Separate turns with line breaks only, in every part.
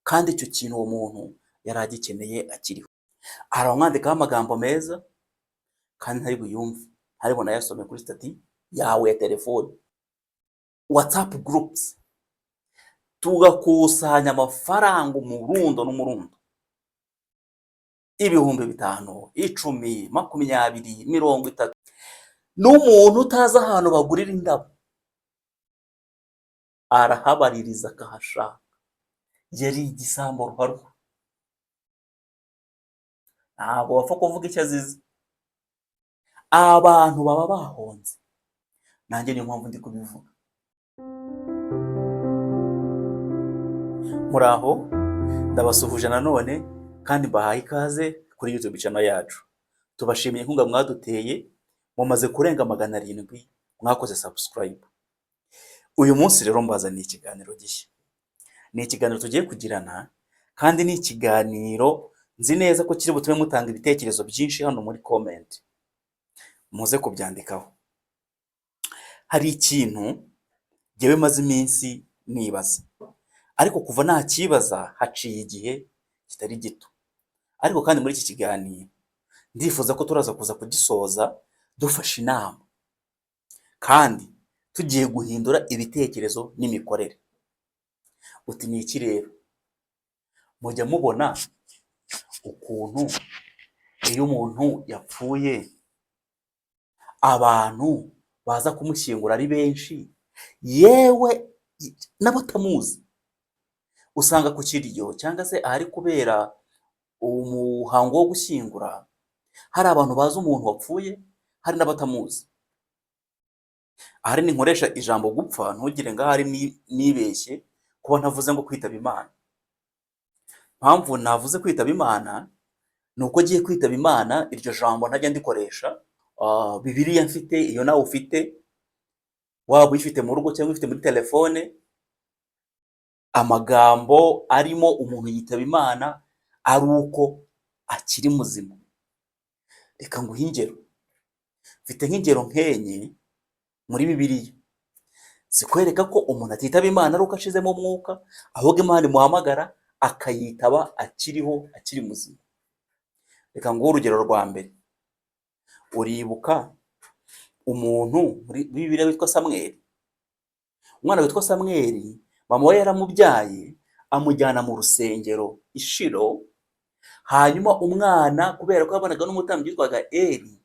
kandi icyo kintu uwo muntu yari agikeneye akiriho. Aramwandikaho amagambo meza kandi ntari buyumve, ntari bunayasome kuri stati yawe ya telefone. WhatsApp groups, tugakusanya amafaranga umurundo n'umurundo, 5,000, 10, 20, 30, n'umuntu utazi ahantu bagurira indabo arahabaririza akahashaka. Yari igisambo ruharwa, ntabwo wapfa kuvuga icyo azize. Abantu baba bahonze, nanjye niyo mpamvu ndi kubivuga. Muraho, ndabasuhuje nanone kandi mbahaye ikaze kuri YouTube channel yacu. Tubashimiye inkunga mwaduteye, mumaze kurenga 700 mwakoze subscribe. Uyu munsi rero mbazaniye ikiganiro gishya. Ni ikiganiro tugiye kugirana kandi ni ikiganiro nzi neza ko kiri butume mutanga ibitekerezo byinshi hano muri comment. Muze kubyandikaho. Hari ikintu jyewe maze iminsi nibaza, ariko kuva nakibaza haciye igihe kitari gito. Ariko kandi muri iki kiganiro ndifuza ko turaza kuza kugisoza dufashe inama kandi tugiye guhindura ibitekerezo n'imikorere. Uti ni iki rero? Mujya mubona ukuntu iyo umuntu yapfuye abantu baza kumushyingura ari benshi, yewe n'abatamuzi. Usanga ku kiryo cyangwa se ahari kubera umuhango wo gushyingura, hari abantu bazi umuntu wapfuye, hari n'abatamuzi. Ahari ninkoresha ijambo gupfa ntugire ngo ahari nibeshye kuba ntavuze ngo kwitaba Imana. Mpamvu navuze kwitaba Imana nuko giye kwitaba Imana iryo jambo ntajya ndikoresha. Bibiliya mfite, iyo nawe ufite, waba uyifite mu rugo cyangwa ufite muri telefone, amagambo arimo umuntu yitaba Imana ari uko akiri muzima. Reka nguhe ingero. Mfite nk'ingero nkenye muri Bibiliya zikwereka ko umuntu atitaba Imana ari uko ashizemo umwuka, ahubwo Imana imuhamagara akayitaba akiriho, akiri muzima. Reka nguhe urugero rwa mbere. Uribuka umuntu muri Bibiliya witwa Samweli? Umwana witwa Samweli, mama we yaramubyaye amujyana mu rusengero i Shilo. Hanyuma umwana kubera ko yabanaga n'umutambyi witwaga Eli,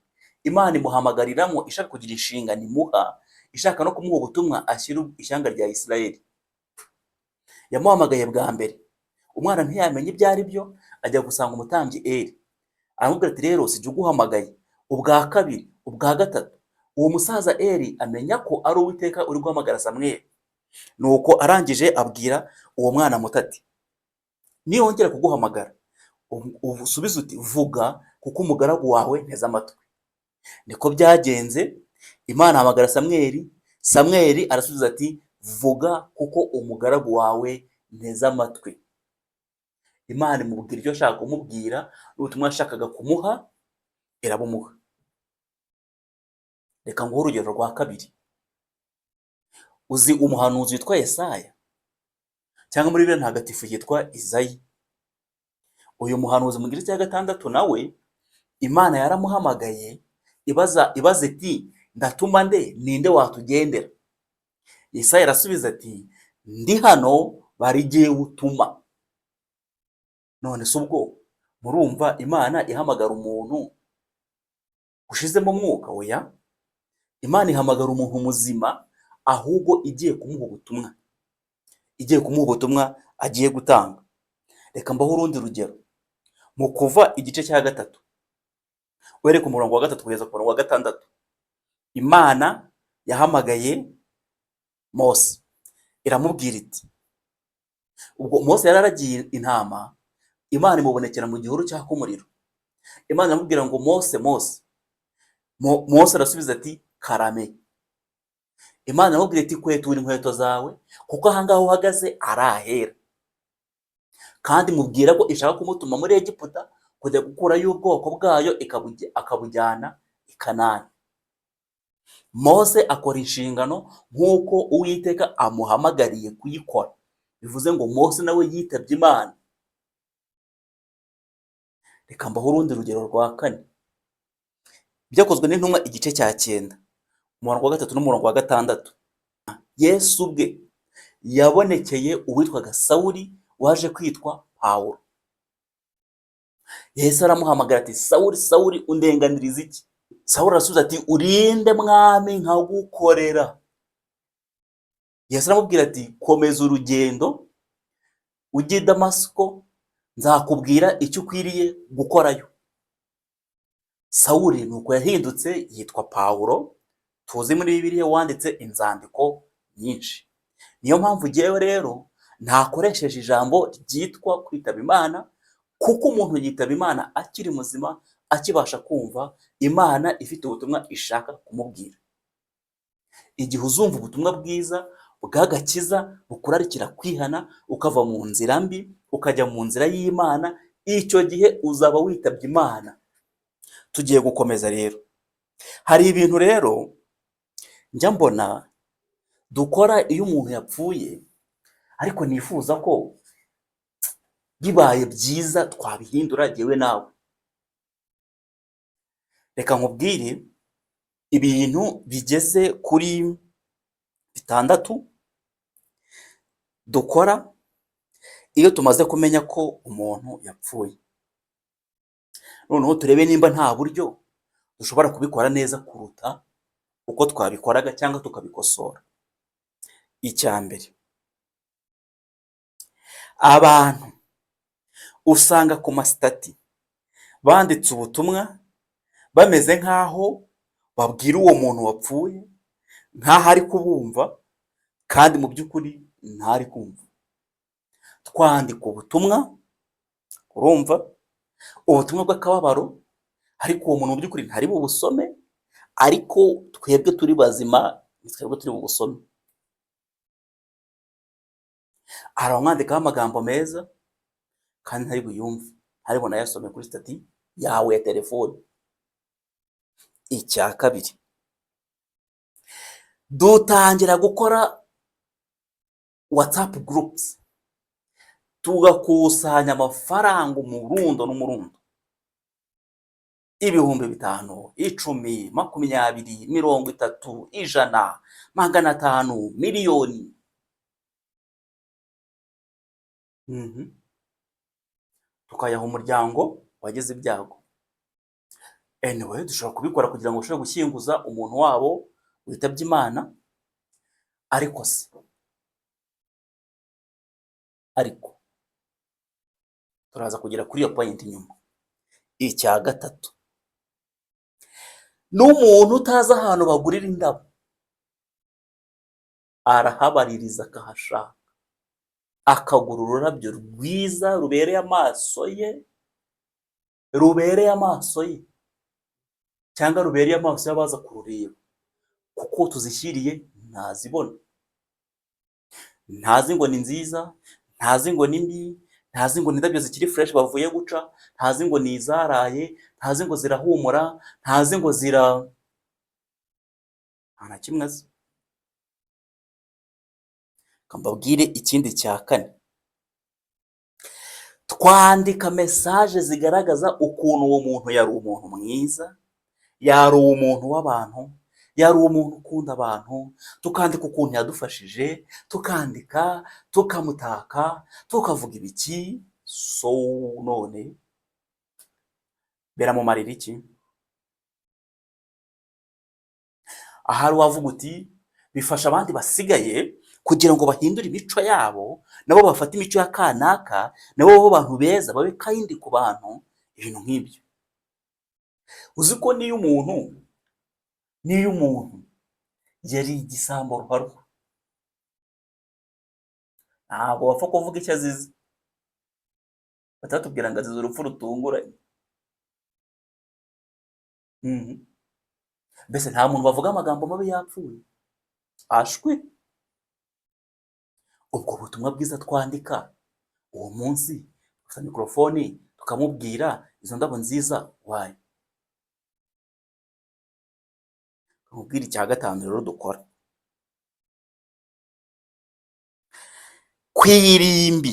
Imana imuhamagariramo ishaka kugira inshingano imuha, ishaka no kumuha ubutumwa ashyira ishyanga rya Isirayeli. Yamuhamagaye bwa mbere, umwana ntiyamenye ibyo ari byo, ajya gusanga umutambyi Eli. Aramubwira ati rero sijye uguhamagaye. Ubwa kabiri, ubwa gatatu, uwo musaza Eli amenya ko ari Uwiteka uri guhamagara Samweli. Nuko arangije abwira uwo mwana muto ati, niyongera kuguhamagara usubize uti vuga kuko umugaragu wawe nteze amatwi. Niko byagenze. Imana ahamagara Samweli, Samweli arasubiza ati vuga kuko umugaragu wawe nteze amatwi. Imana imubwira icyo ashaka kumubwira, n'ubutumwa yashakaga kumuha irabumuha. Reka nguhe urugero rwa kabiri. Uzi umuhanuzi witwa Yesaya cyangwa muri Bibiliya ntagatifu yitwa Izayi? Uyu muhanuzi mu gice cya 6 nawe Imana yaramuhamagaye ibaza iti ndatuma nde, ninde watugendera? Yesaya arasubiza ati ndi hano, bari jyewe utuma. None se ubwo murumva Imana ihamagara umuntu ushizemo umwuka? Oya, Imana ihamagara umuntu muzima, ahubwo igiye kumuha ubutumwa, igiye kumuha ubutumwa agiye gutanga. Reka mbaho urundi rugero. Mu Kuva igice cya 3 wereka umurongo wa 3 kugeza ku murongo wa 6, Imana yahamagaye Mose, iramubwira iti, ubwo Mose yararagiye intama, Imana imubonekera mu gihuru cyaka umuriro. Imana iramubwira ngo Mose, Mose. Mose arasubiza ati karame. Imana iramubwira iti kwetura inkweto zawe kuko ahangaha uhagaze arahera. Kandi mubwira ko ishaka kumutuma muri Egiputa kujya gukurayo ubwoko bwayo akabujyana i Kanani. Mose akora inshingano nk'uko Uwiteka amuhamagariye kuyikora. bivuze ngo Mose nawe yitabye Imana. Reka mbaho urundi rugero rwa kane. Ibyakozwe n'intumwa igice cya 9 umurongo wa 3 n'umurongo wa 6. Yesu ubwe yabonekeye uwitwaga Sawuli waje kwitwa Pawulo. Yesu aramuhamagara ati Sawuli, Sawuli, undenganiriza iki? Sawuli arasubiza ati urinde mwami nkagukorera. Yesu aramubwira ati komeza urugendo ujye i Damasiko, nzakubwira icyo ukwiriye gukorayo. Sawuli nuko yahindutse yitwa Pawulo, tuzi muri Bibiliya wanditse inzandiko nyinshi. Niyo mpamvu jyewe rero ntakoresheje ijambo ryitwa kwitaba Imana, kuko umuntu yitaba Imana akiri muzima, akibasha kumva Imana ifite ubutumwa ishaka kumubwira. Igihe uzumva ubutumwa bwiza bw'agakiza bukurarikira kwihana, ukava mu nzira mbi ukajya mu nzira y'Imana, icyo gihe uzaba witabye Imana. Tugiye gukomeza rero. Hari ibintu rero njya mbona dukora iyo umuntu yapfuye, ariko nifuza ko bibaye byiza twabihindura jyewe nawe. Reka nkubwire ibintu bigeze kuri 6 dukora iyo tumaze kumenya ko umuntu yapfuye. Noneho turebe nimba nta buryo dushobora kubikora neza kuruta uko twabikoraga cyangwa tukabikosora. Icya mbere, abantu usanga ku masitati banditse ubutumwa bameze nk'aho babwira uwo muntu wapfuye, nk'aho ari kubumva, kandi mu by'ukuri ntari kumva. Twandika ubutumwa, urumva, ubutumwa bw'akababaro, ariko uwo muntu mu by'ukuri ntari bubusome, ariko twebwe turi bazima twebwe turi bubusome. Aramwandikaho amagambo meza kandi ntari buyumve, ntari bunayasome kuri stati yawe ya telefone. Icya kabiri, dutangira gukora WhatsApp groups, tugakusanya amafaranga umurundo n'umurundo, 5,000, 10, 20, 30, 100, 500, miliyoni. Tukayaha umuryango wagize ibyago. Anyway, dushobora kubikora kugira ngo ushobore gushyinguza umuntu wabo witabye Imana. Ariko turaza kugera kuri iyo point nyuma. Icya gatatu, n'umuntu utazi ahantu bagurira indabo arahabaririza akahashaka, akagura ururabyo rwiza rubereye amaso ye, cyangwa rubereye amaso y'abaza kurureba, kuko tuzishyiriye ntazibona. Ntazi ngo ni nziza, ntazi ngo ni mbi, ntazi ngo ni indabyo zikiri fresh bavuye guca, ntazi ngo ni izaraye, ntazi ngo zirahumura, ntazi ngo nta na kimwe azi. Kambabwire ikindi cya kane, twandika mesaje zigaragaza ukuntu uwo muntu yari umuntu mwiza, yari umuntu w'abantu, yari umuntu ukunda abantu, tukandika ukuntu yadufashije, tukandika, tukamutaka, tukavuga ibiki. So none biramumarira iki? Ahari wavuga uti bifasha abandi basigaye kugira ngo bahindure imico yabo, nabo bafate imico ya kanaka, nabo bo bantu beza, babe kandi ku bantu, ibintu nk'ibyo. Uzi ko niyo umuntu yari igisambo ruharwa, ntabwo wapfa kuvuga icyo azize, batatubwira ngo azize urupfu rutunguranye. Mbese nta muntu bavuga amagambo mabi yapfuye, ashwi. Ubwo butumwa bwiza twandika uwo munsi, dufata mikorofoni tukamubwira izo ndabo nziza wayo. Nkubwira icya gatanu rero dukora, ku irimbi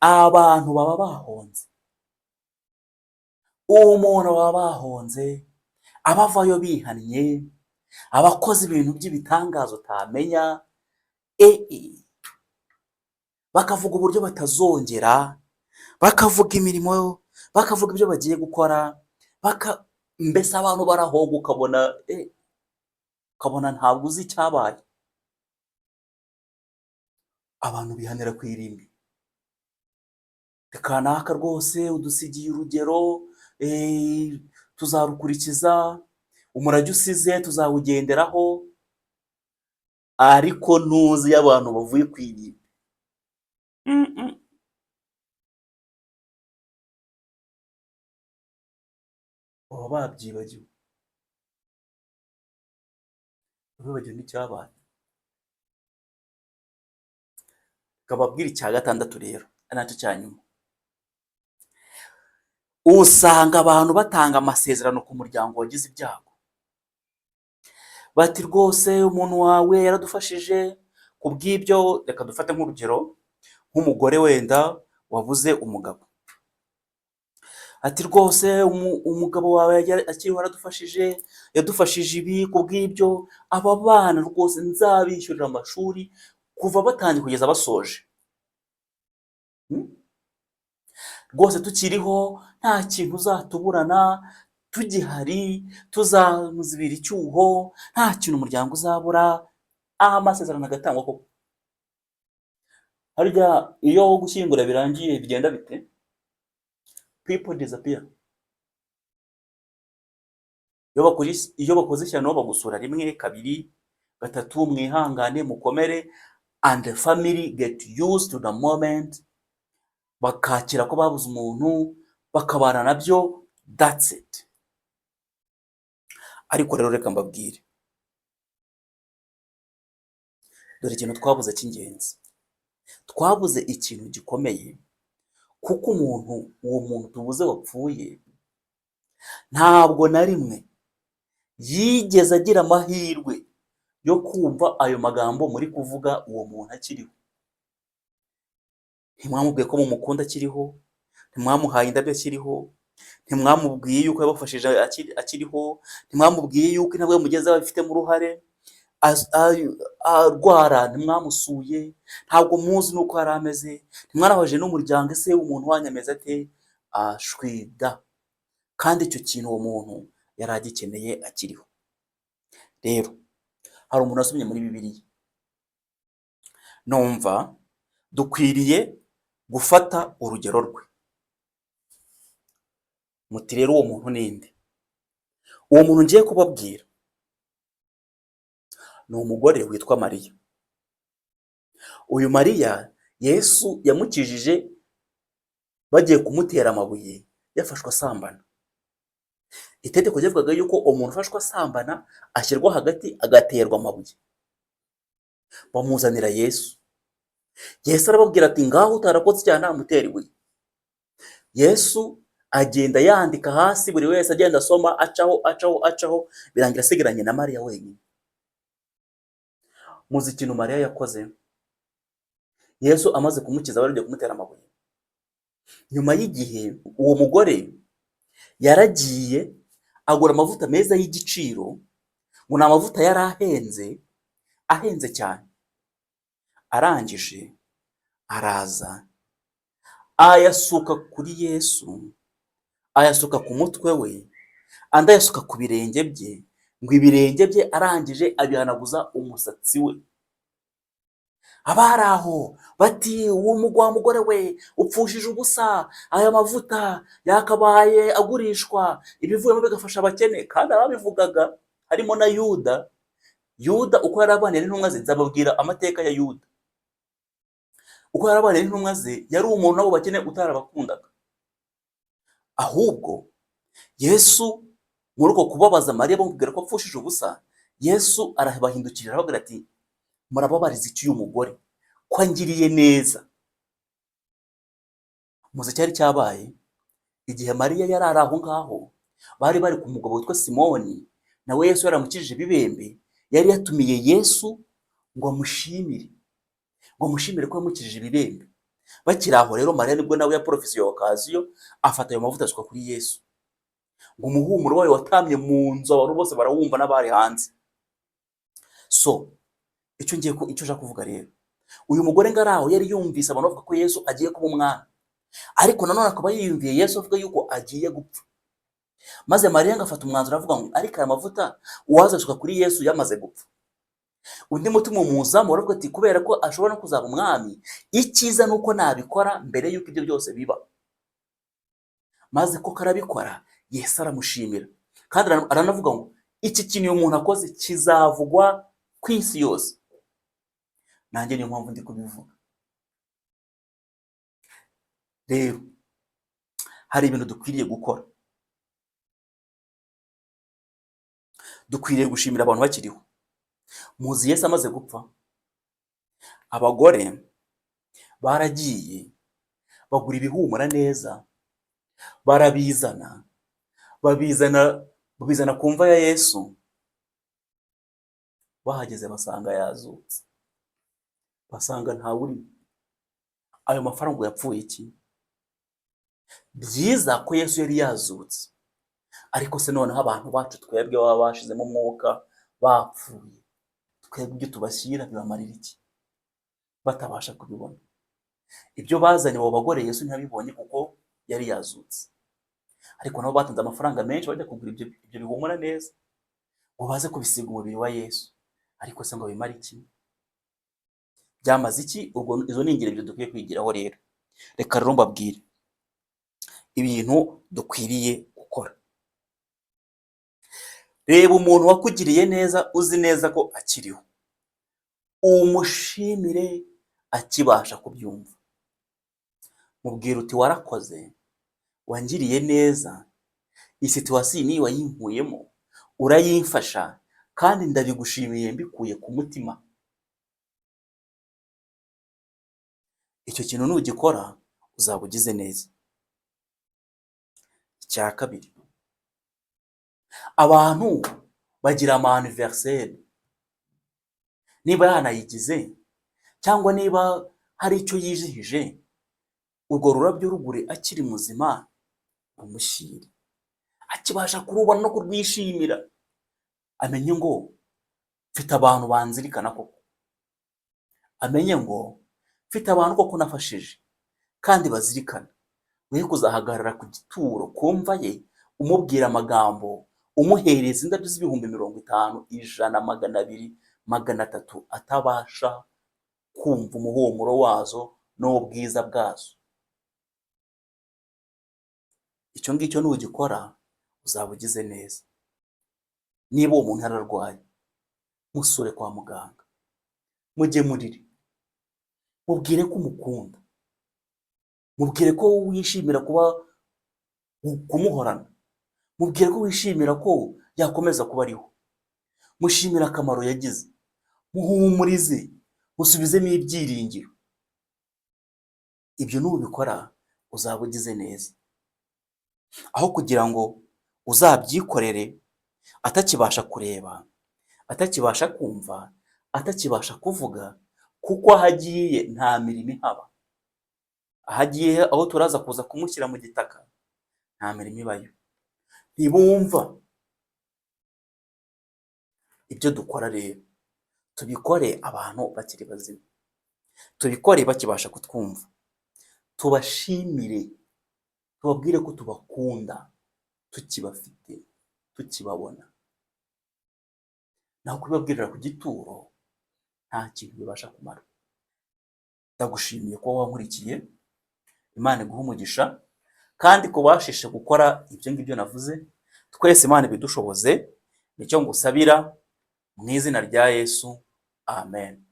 abantu baba bahonze, umuntu baba bahonze, abavayo bihannye, abakoze ibintu by'ibitangaza utamenya, bakavuga uburyo batazongera, bakavuga imirimo, bakavuga ibyo bagiye gukora, mbese abantu barahoga ukabona ntabwo uzi icyabaye. Abantu bihanira ku irimbi, kanaka rwose udusigiye urugero, tuzarukurikiza, umurage usize tuzawugenderaho, ariko ntuzi iyo abantu bavuye ku irimbi baba babyibagiwe, bibagiwe n'icyabaye. Kababwira icya gatandatu rero, ari nacyo cya nyuma. Usanga abantu batanga amasezerano ku muryango wagize ibyago, bati rwose umuntu wawe yaradufashije, ku bw'ibyo reka dufate nk'urugero, nk'umugore wenda wabuze umugabo, ati rwose umugabo wawe akiriho aradufashije, yadufashije ibi, ku bw'ibyo aba bana rwose nzabishyurira amashuri kuva batangiye kugeza basoje, rwose tukiriho nta kintu uzatuburana, tugihari tuzamuzibira icyuho, nta kintu umuryango uzabura. Amasezerano agatangwa koko. Harya iyo gushyingura birangiye bigenda bite? People disappear. Iyo bakoze ishyano bagusura rimwe, kabiri, gatatu, mwihangane, mukomere, and the family get used to the moment, bakakira ko babuze umuntu, bakabana nabyo, that's it. Ariko rero reka mbabwire, dore ikintu twabuze cy'ingenzi. Twabuze ikintu gikomeye, kuko uwo muntu tubuze wapfuye, ntabwo na rimwe yigeze agira amahirwe yo kumva ayo magambo muri kuvuga uwo muntu akiriho. Ntimwamubwiye ko mumukunda akiriho, ntimwamuhaye indabyo akiriho, ntimwamubwiye yuko yabafashije akiriho, ntimwamubwiye yuko intambwe mugezeho abifitemo uruhare, arwara ntimwamusuye, ntabwo muzi nuko yari ameze, ntimwarabaje n'umuryango ese umuntu wanyu ameze ate. Ashwida, kandi icyo kintu uwo muntu yari agikeneye akiriho. Rero hari umuntu wasomye muri Bibiliya, numva dukwiriye gufata urugero rwe. Muti rero uwo muntu ninde? Uwo muntu ngiye kubabwira ni umugore witwa Mariya. Uyu Mariya Yesu yamukijije bagiye kumutera amabuye, yafashwe asambana. Itegeko ryavugaga yuko umuntu ufashwe asambana ashyirwa hagati agaterwa amabuye. Bamuzanira Yesu. Yesu arababwira ati ngaho utarakoze icyaha namutera ibuye. Yesu agenda yandika hasi, buri wese agenda asoma, acaho, birangira asigaranye na Mariya wenyine. Muzi ikintu Mariya yakoze? Yesu amaze kumukiza bari kumutera amabuye, nyuma y'igihe uwo mugore yaragiye agura amavuta meza y'igiciro, ngo ni amavuta yari ahenze cyane. Arangije araza ayasuka kuri Yesu, ayasuka ku mutwe we, andi ayasuka ku birenge bye, ngo ibirenge bye arangije abihanaguza umusatsi we. Abari aho bati wa mugore we upfushije ubusa, aya mavuta yakabaye agurishwa, ibivuyemo bigafasha abakene. Kandi ababivugaga harimo na Yuda. Uko yari abaniye n'intumwa ze, nzababwira amateka ya Yuda. Uko yari abaniye n'intumwa ze, yari umuntu nabo bakene utarabakundaga. Ahubwo Yesu muri uko kubabaza Mariya bamubwira ko apfushije ubusa, Yesu arabahindukirira aravuga ati murababariza iki uyu mugore ko angiriye neza? Muzi cyari cyabaye igihe Mariya yari ari aho ngaho, bari ku mugabo witwa Simoni, nawe Yesu yaramukijije ibibembe, yari yatumiye Yesu ngo amushimire, ngo mushimire ko yamukijije ibibembe. Bakiri aho rero Mariya nibwo nawe yaporofisiye okaziyo afata ayo mavuta asuka kuri Yesu, ngo umuhumuro wayo watamye mu nzu, abantu bose barawumva n'abari hanze. So icyo nshaka kuvuga rero, uyu mugore ngo ari aho yari yumvise abantu bavuga ko Yesu agiye kuba umwami, ariko nanone akaba yiyumviye Yesu avuga yuko agiye gupfa. Maze Mariya agafata umwanzuro avuga ngo ariko aya mavuta uwazasuka kuri Yesu yamaze gupfa. Undi mutima umuzamu waravuga ati kubera ko ashobora no kuzaba umwami, icyiza ni uko nabikora mbere y'uko ibyo byose biba. Maze ko karabikora, Yesu aramushimira kandi aranavuga ngo iki kintu uyu muntu akoze kizavugwa ku isi yose. Nanjye niyo mpamvu ndi kubivuga. Rero hari ibintu dukwiriye gukora. Dukwiriye gushimira abantu bakiriho. Muzi Yesu amaze gupfa, abagore baragiye bagura ibihumura neza, barabizana, babizana ku mva ya Yesu. Bahageze basanga yazutse, basanga ntawe urimo. Ayo mafaranga yapfuye iki? Byiza ko Yesu yari yazutse, ariko se noneho abantu bacu twebwe baba bashizemo umwuka bapfuye, twebwe ibyo tubashyira bibamarira iki? Batabasha kubibona. Ibyo bazanye abo bagore Yesu ntiyabibonye kuko yari yazutse, ariko nabo batanze amafaranga menshi bajya kugura ibyo bihumura neza ngo baze kubisiga umubiri wa Yesu, ariko se ngo bimara iki? Byamaze iki? Ubwo izo ni ingero dukwiye kwigiraho. Rero reka rero mbabwire ibintu dukwiriye gukora. Reba umuntu wakugiriye neza, uzi neza ko akiriho, umushimire akibasha kubyumva. Mubwire uti warakoze, wangiriye neza, iyi situwasiyo niyo wayinkuyemo, urayimfasha kandi ndabigushimiye mbikuye ku mutima. Icyo kintu nugikora uzaba ugize neza. Icya kabiri, abantu bagira ama anniversaire. Niba yanayigize cyangwa niba hari icyo yizihije, urwo rurabyo rugure akiri muzima, umushyire. Akibasha kurubona no kurwishimira, amenye ngo mfite abantu banzirikana koko, amenye ngo mfite abantu koko nafashije kandi bazirikana. We kuzahagarara ku gituro kumva ye umubwira amagambo, umuhereza indabyo z'ibihumbi 50, 100, 200, 300 atabasha kumva umuhumuro wazo n'ubwiza bwazo. Icyo ngicyo nugikora uzaba ugize neza. Niba uwo muntu ararwaye, musure kwa muganga, mugemurire, mubwire ko umukunda, mubwire ko wishimira kuba kumuhorana, mubwire ko wishimira ko yakomeza kuba ariho, mushimira akamaro yagize, muhumurize, musubizemo ibyiringiro. Ibyo nubikora uzaba ugize neza, aho kugira ngo uzabyikorere atakibasha kureba, atakibasha kumva, atakibasha kuvuga, kuko ahagiye nta mirimo ihaba. Ahagiye aho turaza kuza kumushyira mu gitaka nta mirimo ibayo. Ntibumva. Ibyo dukora rero tubikore abantu bakiri bazima, tubikore bakibasha kutwumva, tubashimire, tubabwire ko tubakunda tukibafite, tukibabona. Naho kubibabwirira ku gituro nta kintu bibasha kumara. Ndagushimiye ko wankurikiye, Imana iguhe umugisha, kandi ko bashishe gukora ibyo ngibyo navuze. Twese Imana ibidushoboze, nicyo ngusabira mu izina rya Yesu, amen.